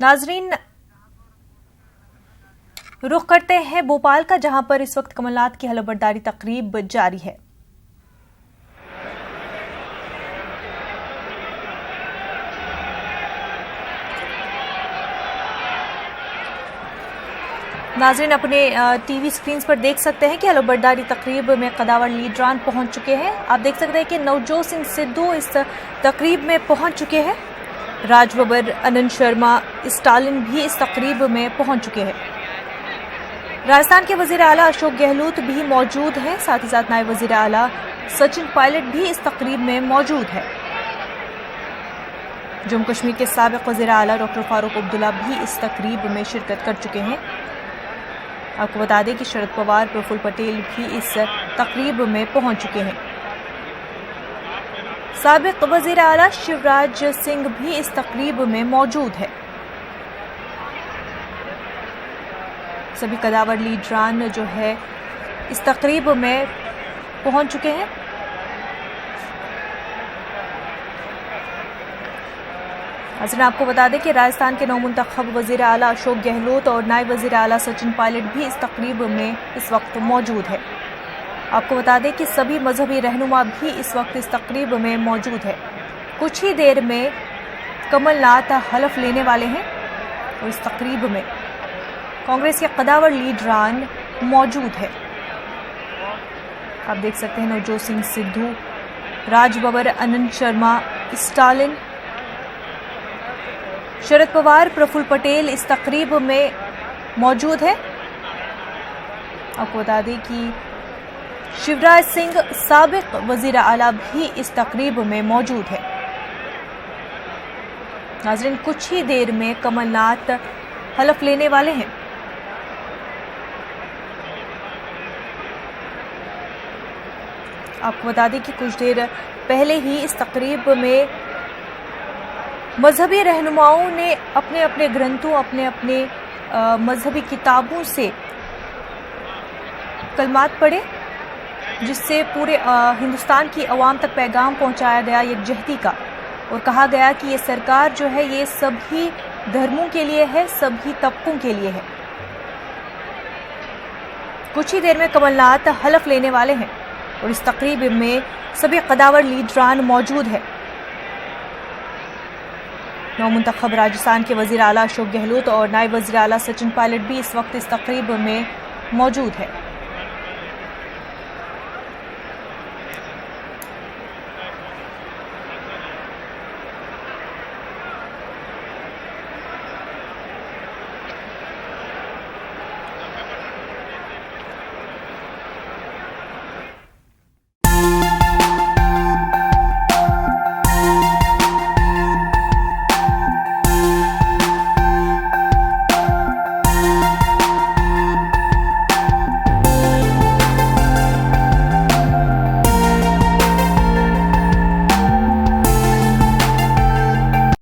नाजरीन, रुख करते हैं भोपाल का, जहां पर इस वक्त कमलनाथ की हलफबरदारी तकरीब जारी है। नाजरीन, अपने टीवी स्क्रीन पर देख सकते हैं कि हलफबरदारी तकरीब में कदावर लीडरान पहुंच चुके हैं। आप देख सकते हैं कि नवजोत सिंह सिद्धू इस तकरीब में पहुंच चुके हैं। राज बब्बर, आनंद शर्मा, स्टालिन भी इस तकरीब में पहुंच चुके हैं। राजस्थान के वजीर आला अशोक गहलोत भी मौजूद हैं। साथ ही साथ नायब वजीर आला सचिन पायलट भी इस तकरीब में मौजूद है। जम्मू कश्मीर के साबिक वजीर आला डॉक्टर फारूक अब्दुल्ला भी इस तकरीब में शिरकत कर चुके हैं। आपको बता दें कि शरद पवार, प्रफुल्ल पटेल भी इस तकरीब में पहुंच चुके हैं। साबिक वजीर आला शिवराज सिंह भी इस तकरीब में मौजूद है। सभी कदावर लीडरान जो है इस तकरीब में पहुंच चुके हैं। नाज़रीन, आपको बता दें कि राजस्थान के नवमुंतखब वजीर आला अशोक गहलोत और नायब वजीर आला सचिन पायलट भी इस तकरीब में इस वक्त मौजूद है। आपको बता दें कि सभी मजहबी रहनुमा भी इस वक्त इस तकरीब में मौजूद है। कुछ ही देर में कमलनाथ हलफ लेने वाले हैं और इस तकरीब में कांग्रेस के कदावर लीडरान मौजूद है। आप देख सकते हैं नवजोत सिंह सिद्धू, राज बब्बर, आनंद शर्मा, स्टालिन, शरद पवार, प्रफुल्ल पटेल इस तकरीब में मौजूद है। आपको बता दें कि शिवराज सिंह, साबिक वजीर आला भी इस तकरीब में मौजूद है। नाज़रीन, कुछ ही देर में कमलनाथ हलफ लेने वाले हैं। आपको बता दें कि कुछ देर पहले ही इस तकरीब में मजहबी रहनुमाओं ने अपने अपने ग्रंथों, अपने अपने मजहबी किताबों से कलमात पढ़े, जिससे पूरे हिंदुस्तान की अवाम तक पैगाम पहुंचाया गया यकजहती का, और कहा गया कि ये सरकार जो है ये सभी धर्मों के लिए है, सभी तबकों के लिए है। कुछ ही देर में कमलनाथ हलफ लेने वाले हैं और इस तकरीब में सभी कदावर लीडरान मौजूद है। नवमुंतखब राजस्थान के वजीर आला अशोक गहलोत और नायब वजीर आला सचिन पायलट भी इस वक्त इस तकरीब में मौजूद है।